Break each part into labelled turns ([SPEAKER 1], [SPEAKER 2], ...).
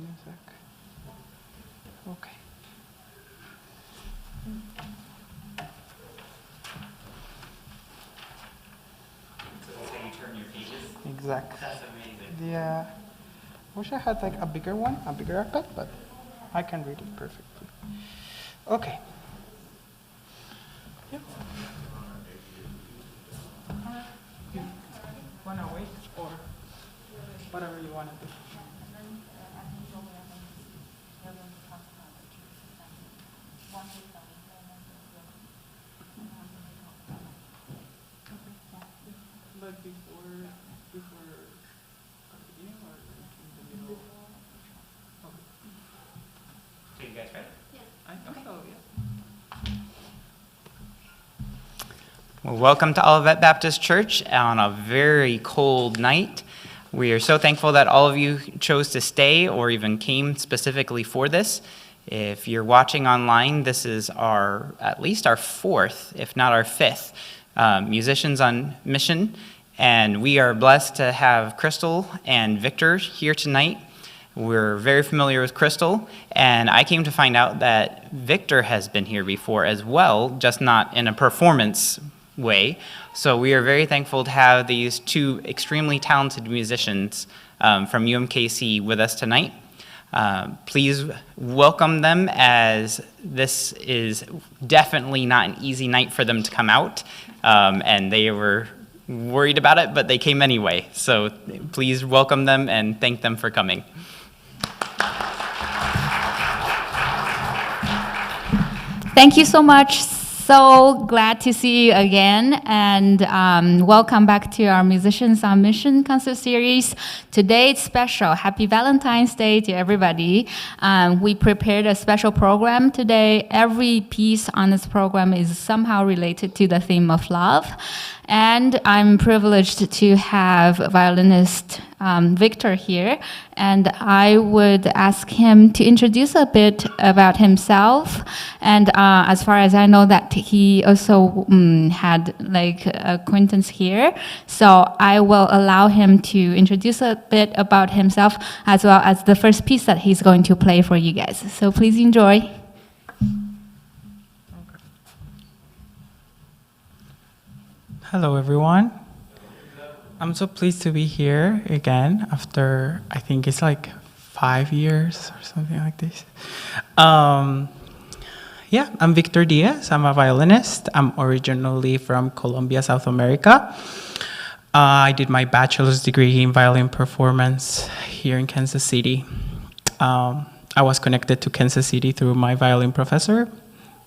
[SPEAKER 1] music. Okay.
[SPEAKER 2] So that's how you turn your pages?
[SPEAKER 1] Exactly.
[SPEAKER 2] That's amazing.
[SPEAKER 1] Yeah. Wish I had like a bigger one, a bigger iPad, but I can read it perfectly. Okay. Yep. You wanna wait or whatever you wanna do? Like before beginning or in the middle?
[SPEAKER 2] So you guys ready?
[SPEAKER 1] I think so, yeah.
[SPEAKER 2] Well, welcome to Olivet Baptist Church on a very cold night. We are so thankful that all of you chose to stay or even came specifically for this. If you're watching online, this is at least our fourth, if not our fifth, Musicians on Mission. And we are blessed to have Crystal and Victor here tonight. We're very familiar with Crystal, and I came to find out that Victor has been here before as well, just not in a performance way. So we are very thankful to have these two extremely talented musicians from UMKC with us tonight. Please welcome them, as this is definitely not an easy night for them to come out, and they were worried about it, but they came anyway. So please welcome them and thank them for coming.
[SPEAKER 3] Thank you so much. So glad to see you again, and welcome back to our Musicians on Mission concert series. Today it's special. Happy Valentine's Day to everybody. We prepared a special program today. Every piece on this program is somehow related to the theme of love. And I'm privileged to have violinist Victor here, and I would ask him to introduce a bit about himself. And as far as I know, that he also had like acquaintance here, so I will allow him to introduce a bit about himself as well as the first piece that he's going to play for you guys. So please enjoy.
[SPEAKER 1] Hello, everyone. I'm so pleased to be here again after, I think it's like 5 years or something like this. Yeah, I'm Victor Diaz. I'm a violinist. I'm originally from Colombia, South America. I did my bachelor's degree in violin performance here in Kansas City. I was connected to Kansas City through my violin professor,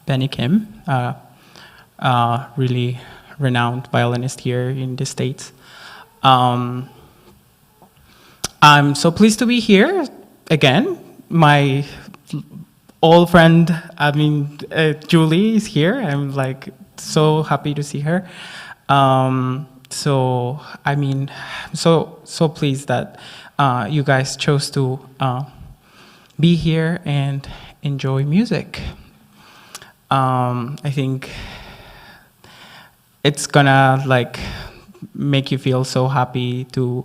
[SPEAKER 1] Benny Kim, really renowned violinist here in the States. I'm so pleased to be here again. My old friend, Julie is here. I'm like so happy to see her. So pleased that you guys chose to be here and enjoy music. I think it's gonna like make you feel so happy to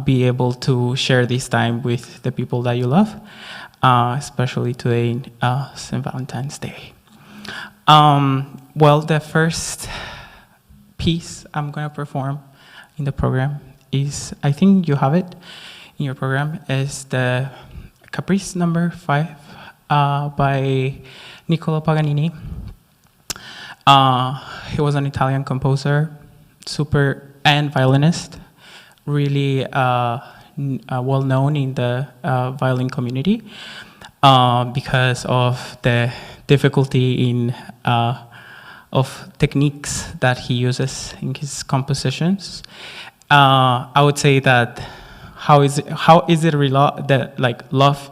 [SPEAKER 1] be able to share this time with the people that you love, especially today, St. Valentine's Day. Well, the first piece I'm gonna perform in the program is, I think you have it in your program, is the Caprice number 5 by Niccolo Paganini. He was an Italian composer, and violinist, really well known in the violin community because of the difficulty of techniques that he uses in his compositions. I would say that how is it love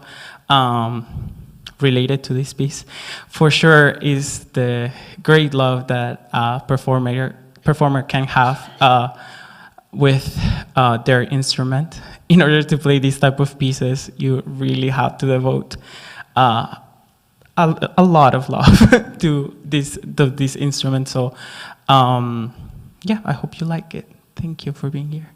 [SPEAKER 1] related to this piece? For sure is the great love that a performer can have with their instrument. In order to play these type of pieces, you really have to devote a lot of love to this instrument. So yeah, I hope you like it. Thank you for being here.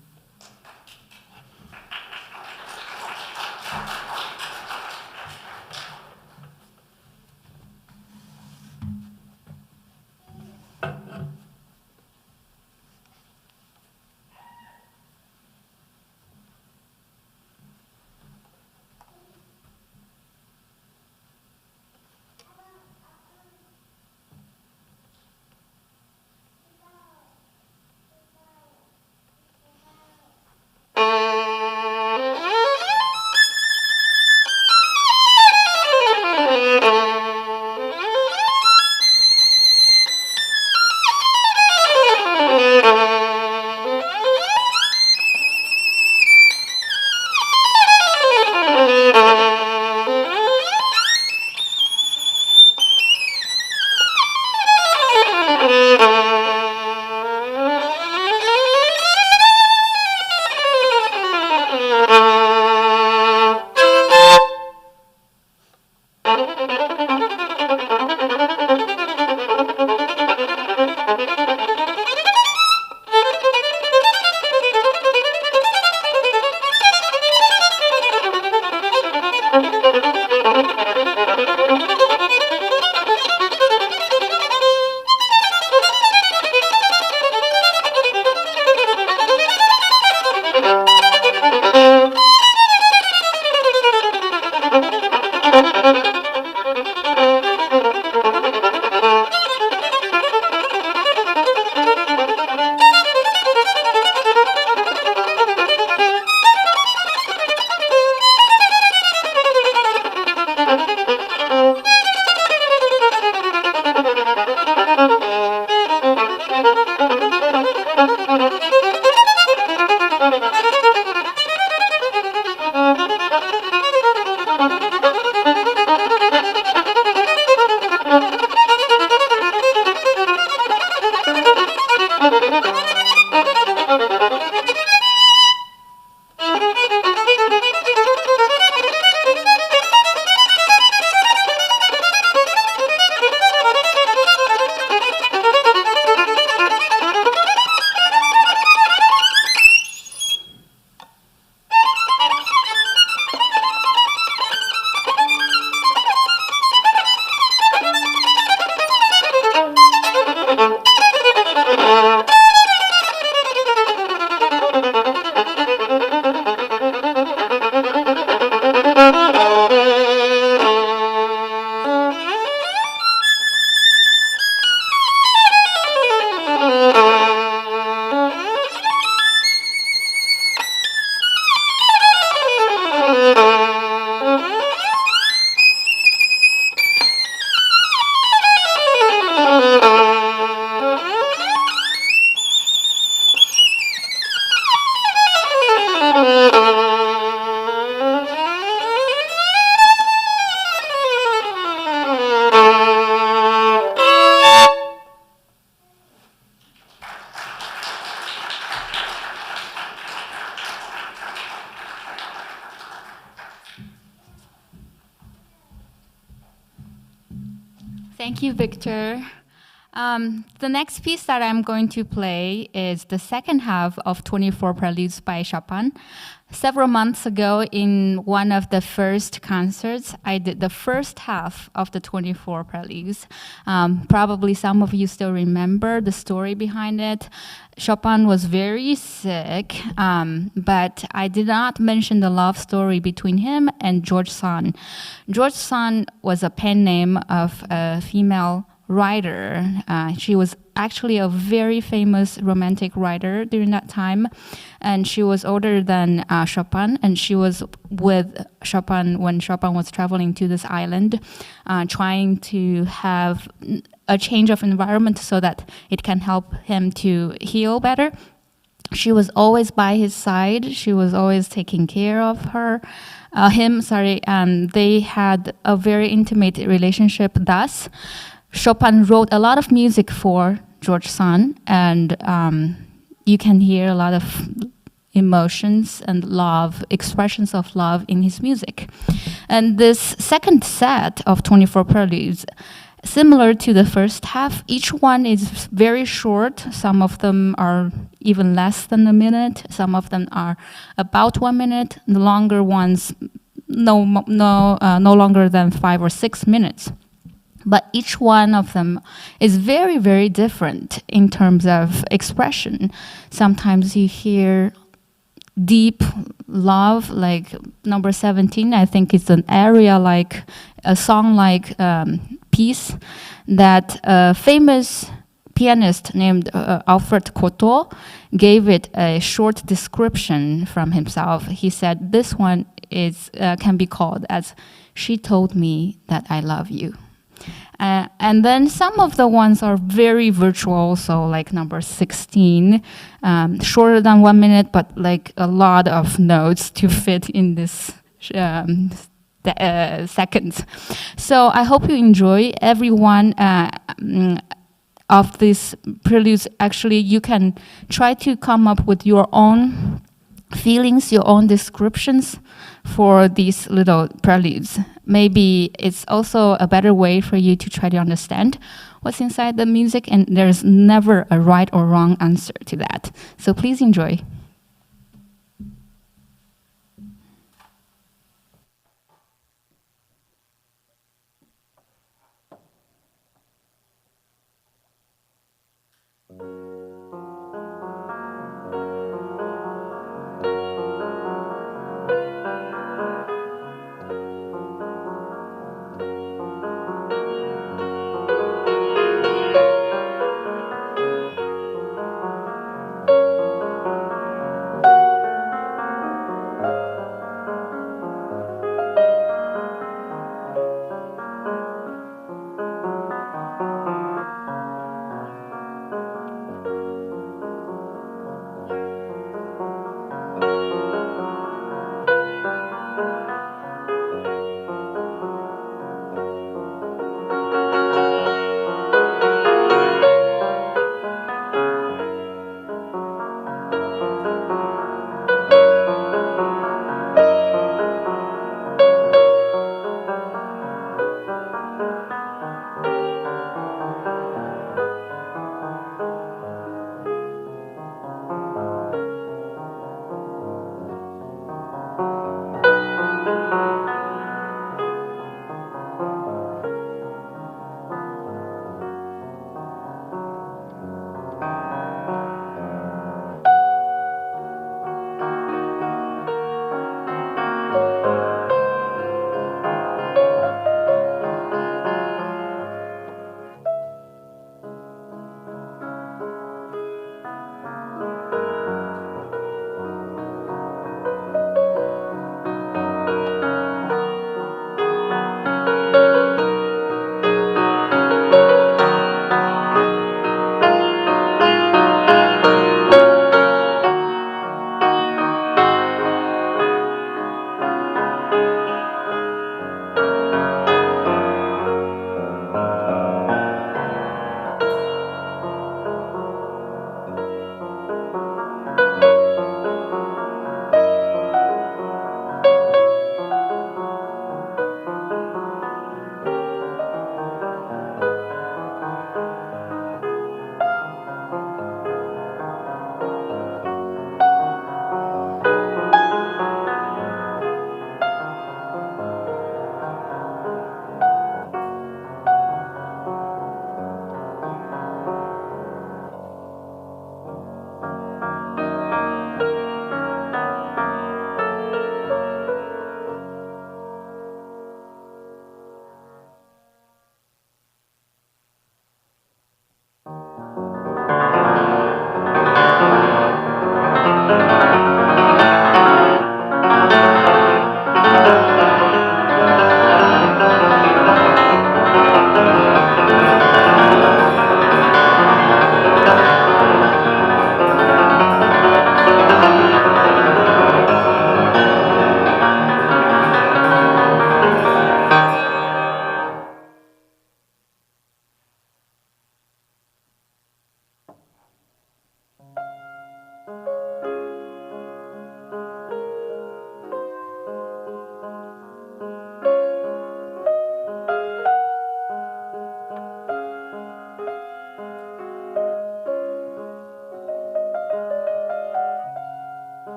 [SPEAKER 3] Thank you, Victor. The next piece that I'm going to play is the second half of 24 Preludes by Chopin. Several months ago, in one of the first concerts, I did the first half of the 24 Preludes. Probably some of you still remember the story behind it. Chopin was very sick, but I did not mention the love story between him and George Sand. George Sand was a pen name of a female writer. She was actually a very famous romantic writer during that time, and she was older than Chopin, and she was with Chopin when Chopin was traveling to this island, trying to have a change of environment so that it can help him to heal better. She was always by his side. She was always taking care of him. They had a very intimate relationship. Thus, Chopin wrote a lot of music for George Sand, and you can hear a lot of emotions and love, expressions of love in his music. And this second set of 24 Preludes, similar to the first half, each one is very short. Some of them are even less than a minute. Some of them are about 1 minute. The longer ones, no longer than 5 or 6 minutes. But each one of them is very, very different in terms of expression. Sometimes you hear deep love, like number 17, I think it's an area like a song like piece that a famous pianist named Alfred Cortot gave it a short description from himself. He said, this one can be called as "She Told Me That I Love You." And then some of the ones are very virtual, so like number 16, shorter than 1 minute, but like a lot of notes to fit in this seconds. So I hope you enjoy every one of these preludes. Actually, you can try to come up with your own feelings, your own descriptions for these little preludes. Maybe it's also a better way for you to try to understand what's inside the music, and there's never a right or wrong answer to that. So please enjoy.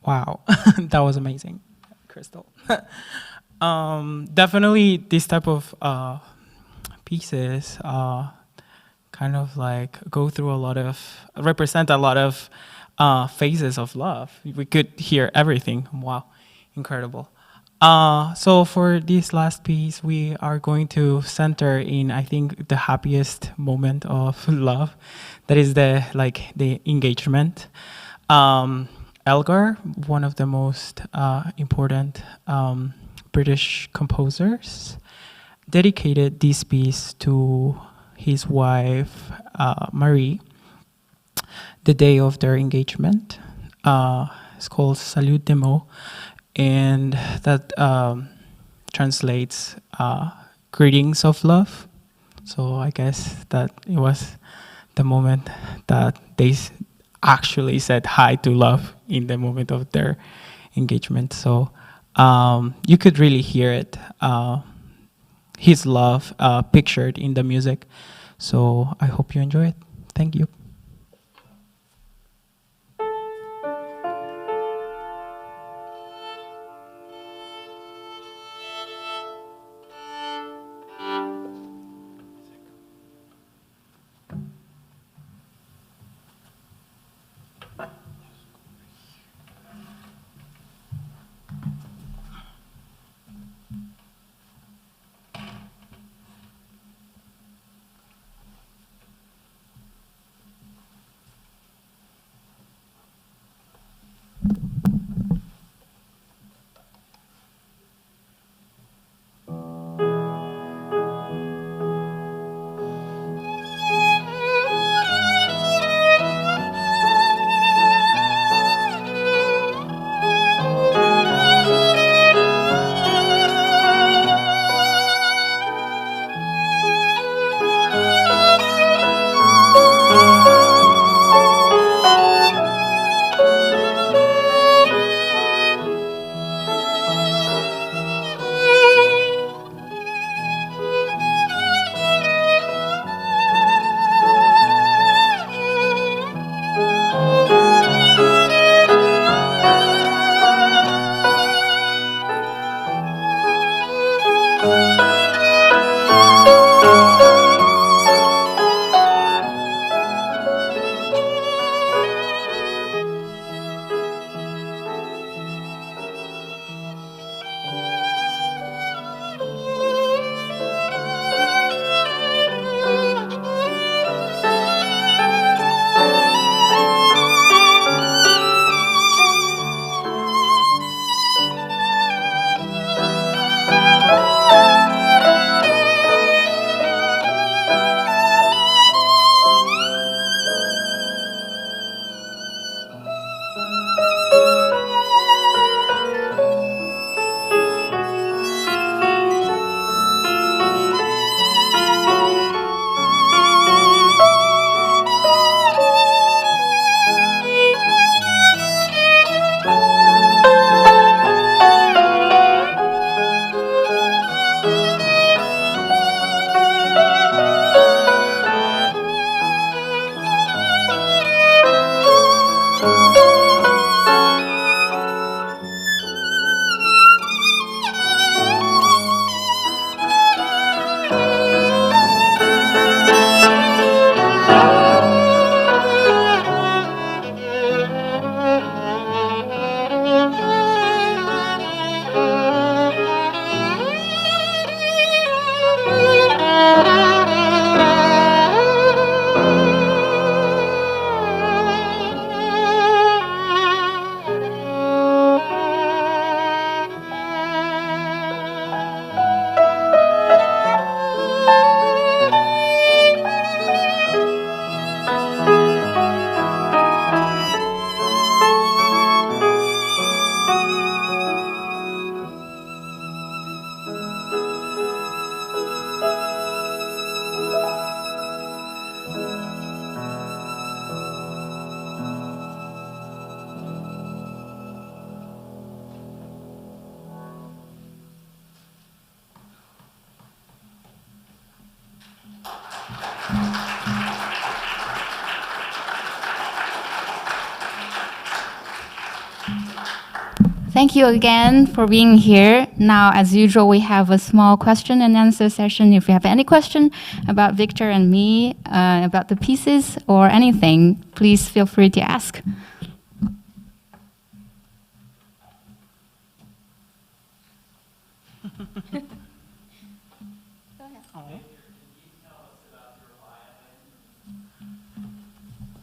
[SPEAKER 1] Wow, that was amazing, Crystal. Definitely, this type of pieces kind of like go through a lot of, represent a lot of phases of love. We could hear everything. Wow, incredible. So for this last piece, we are going to center in, I think, the happiest moment of love. That is the engagement. Elgar, one of the most important British composers, dedicated this piece to his wife, Marie, the day of their engagement. It's called Salut de mots, and that translates greetings of love. So I guess that it was the moment that they actually said hi to love in the moment of their engagement. So you could really hear it, his love pictured in the music. So I hope you enjoy it. Thank you.
[SPEAKER 3] Thank you again for being here. Now, as usual, we have a small question and answer session. If you have any question about Victor and me, about the pieces or anything, please feel free to ask.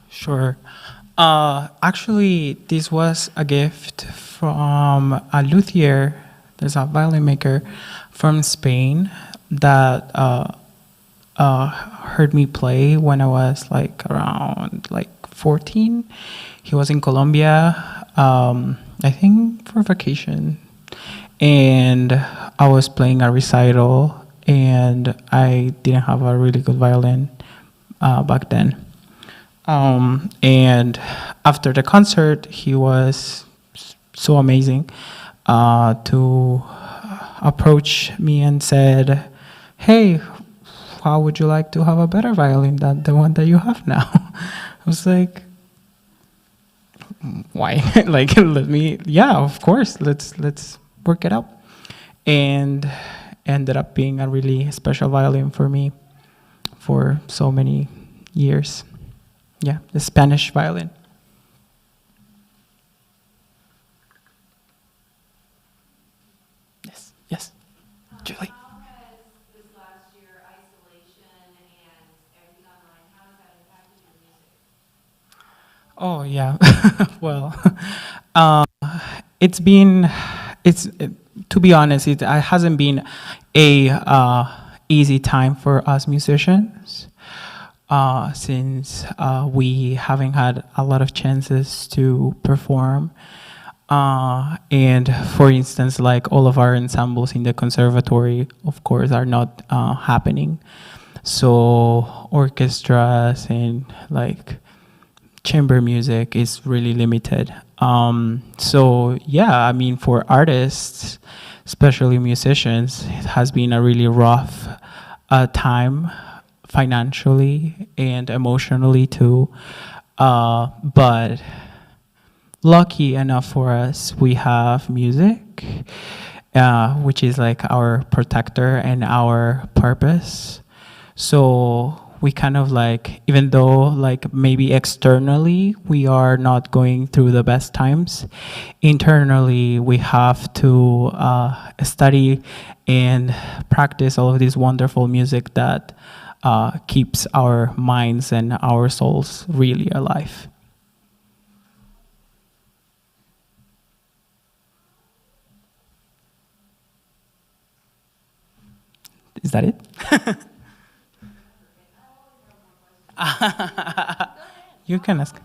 [SPEAKER 1] Sure. Actually, this was a gift from a luthier, there's a violin maker from Spain that heard me play when I was like around like 14. He was in Colombia, I think for vacation, and I was playing a recital, and I didn't have a really good violin back then. And after the concert, he was so amazing to approach me and said, "Hey, how would you like to have a better violin than the one that you have now?" I was like, "Why?" Like, yeah, of course, let's work it out. And ended up being a really special violin for me for so many years. Yeah, the Spanish violin. Yes, Julie.
[SPEAKER 3] How has this last year isolation and everything online, how has that impacted your music?
[SPEAKER 1] Oh yeah. Well, to be honest, it hasn't been a easy time for us musicians. Since we haven't had a lot of chances to perform. And for instance, like all of our ensembles in the conservatory, of course, are not happening. So orchestras and like chamber music is really limited. So yeah, I mean, for artists, especially musicians, it has been a really rough time financially and emotionally too. But lucky enough for us, we have music, which is like our protector and our purpose. So we kind of like, even though like maybe externally we are not going through the best times, internally we have to study and practice all of this wonderful music that keeps our minds and our souls really alive. Is that it? You can ask.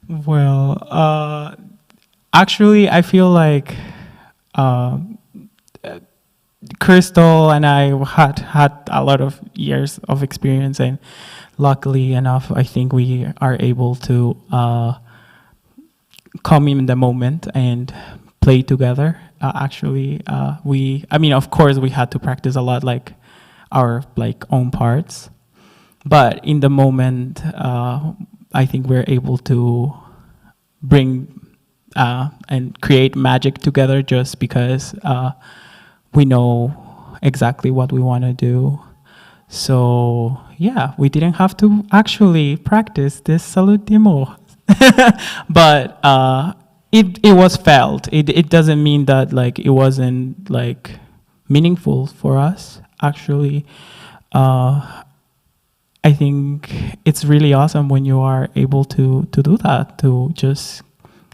[SPEAKER 1] Well, actually, I feel like Crystal and I had a lot of years of experience, and luckily enough, I think we are able to come in the moment and play together. Of course, we had to practice a lot, like our like own parts, but in the moment, I think we're able to bring and create magic together just because we know exactly what we want to do. So yeah, we didn't have to actually practice this Salud Demo, but it was felt. It doesn't mean that like it wasn't like meaningful for us. Actually, I think it's really awesome when you are able to do that, to just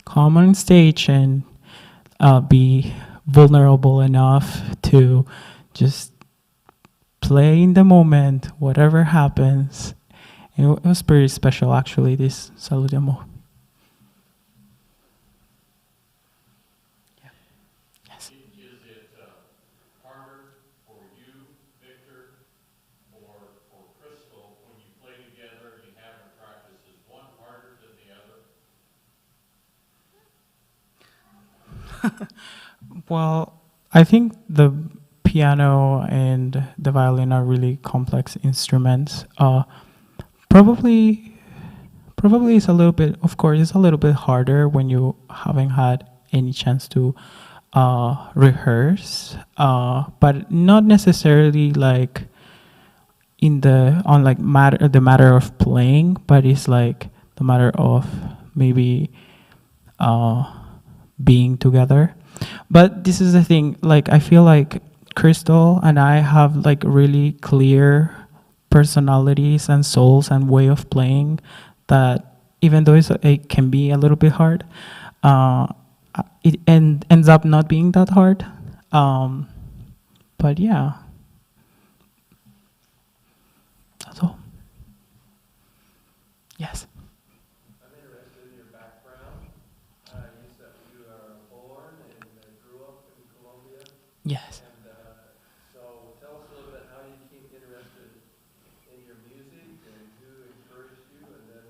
[SPEAKER 1] come on stage and be vulnerable enough to just play in the moment, whatever happens. And it was pretty special, actually, this Salud de Amor. Yeah. Yes.
[SPEAKER 4] Is it harder for you, Victor, or for Crystal, when you play together and you haven't practiced? Is one harder than the other?
[SPEAKER 1] Well, I think the piano and the violin are really complex instruments. Probably probably it's a little bit, of course, it's a little bit harder when you haven't had any chance to rehearse, but not necessarily like in the on like matter the matter of playing, but it's like the matter of maybe uh, being together. But this is the thing, like I feel like Crystal and I have like really clear personalities and souls and way of playing that even though it can be a little bit hard, uh, ends up not being that hard. Um, but yeah, that's all. Yes.
[SPEAKER 4] I'm interested in your background. You said you are born and grew up in Colombia.
[SPEAKER 1] Yes.
[SPEAKER 4] And so tell us a little bit how you became interested in your music and who encouraged you. And then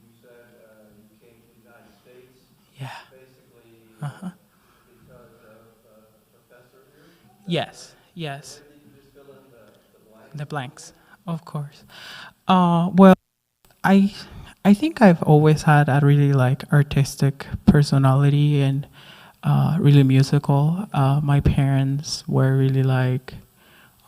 [SPEAKER 4] you said you came to the United States
[SPEAKER 1] Yeah.
[SPEAKER 4] basically
[SPEAKER 1] Uh-huh.
[SPEAKER 4] because of a professor here.
[SPEAKER 1] Yes. Yes.
[SPEAKER 4] Maybe you can just fill in the blanks.
[SPEAKER 1] The blanks, of course. Well, I I think I've always had a really like artistic personality and really musical. My parents were really like,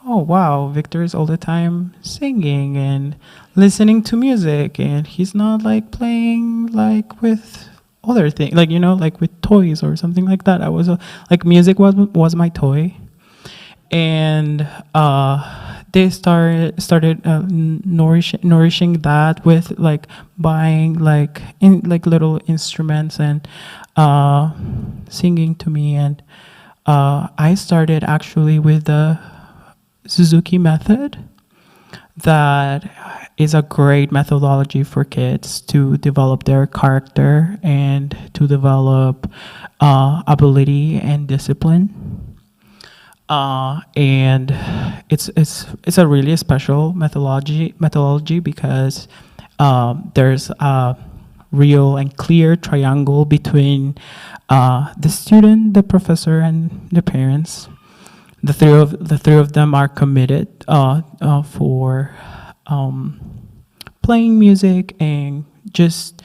[SPEAKER 1] oh wow, Victor is all the time singing and listening to music, and he's not like playing like with other things, like like with toys or something like that. I was like music was my toy, and they started nourishing that with like buying like in like little instruments and singing to me, and I started actually with the Suzuki method. That is a great methodology for kids to develop their character and to develop ability and discipline. And it's a really special methodology because there's a real and clear triangle between the student, the professor, and the parents. The three of them are committed for playing music and just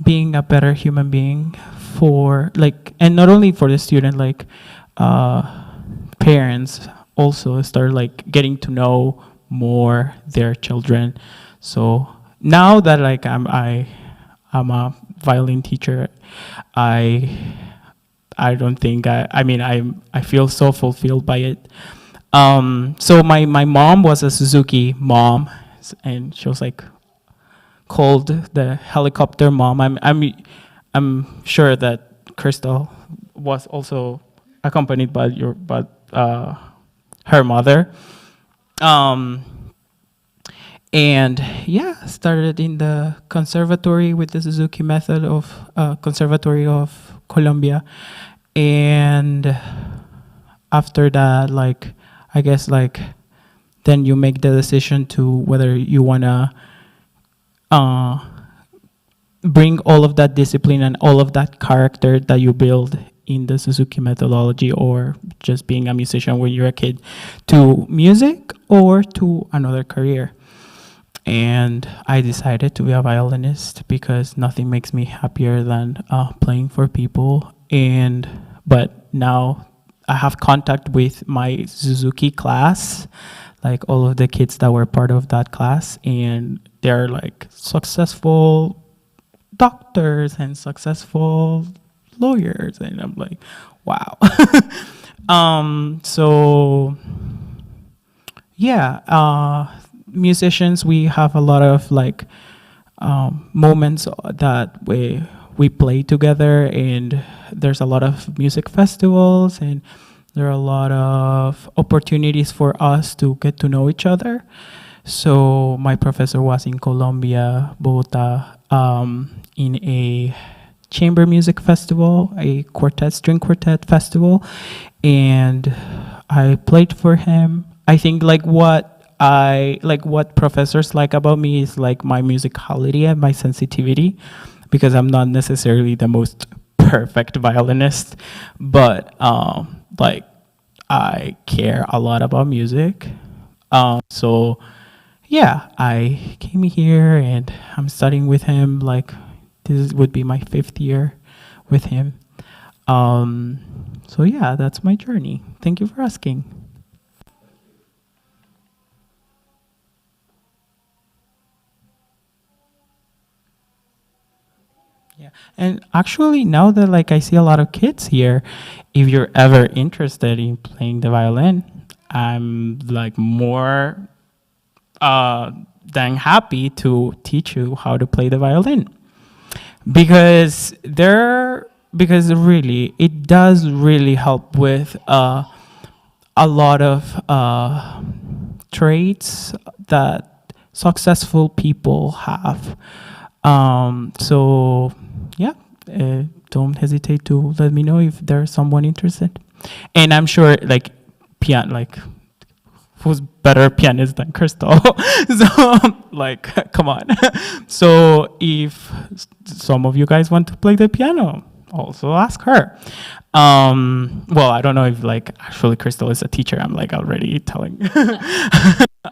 [SPEAKER 1] being a better human being for like, and not only for the student, like parents also start like getting to know more their children. So now that like I'm a violin teacher, I don't think I mean I feel so fulfilled by it. So my mom was a Suzuki mom, and she was like called the helicopter mom. I'm sure that Crystal was also accompanied by her mother. Um, and yeah, started in the conservatory with the Suzuki method of Conservatory of Colombia, and after that, like I guess like then you make the decision to whether you wanna bring all of that discipline and all of that character that you build in the Suzuki methodology, or just being a musician when you're a kid, to music or to another career. And I decided to be a violinist because nothing makes me happier than playing for people. But now I have contact with my Suzuki class, like all of the kids that were part of that class, and they're like successful doctors and successful lawyers, and I'm like, wow. So yeah, musicians, we have a lot of like moments that we play together, and there's a lot of music festivals, and there are a lot of opportunities for us to get to know each other. So my professor was in Colombia, Bogota, in a chamber music festival, a string quartet festival, and I played for him. I think like what professors like about me is like my musicality and my sensitivity, because I'm not necessarily the most perfect violinist, but like I care a lot about music. So yeah, I came here and I'm studying with him. Like, this would be my 5th year with him. So yeah, that's my journey. Thank you for asking. Yeah. And actually, now that like I see a lot of kids here, if you're ever interested in playing the violin, I'm like more than happy to teach you how to play the violin, because really it does really help with a lot of traits that successful people have. So yeah, don't hesitate to let me know if there's someone interested. And I'm sure like who's better pianist than Crystal? So like, come on. So if some of you guys want to play the piano, also ask her. Well, I don't know if like actually Crystal is a teacher. I'm like already telling.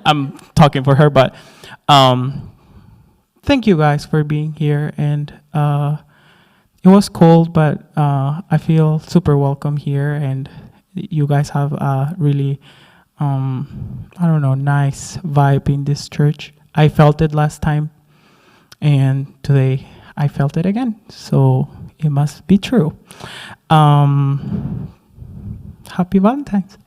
[SPEAKER 1] I'm talking for her, but thank you guys for being here. And it was cold, but I feel super welcome here. And you guys have a really, I don't know, nice vibe in this church. I felt it last time, and today I felt it again. So it must be true. Happy Valentine's.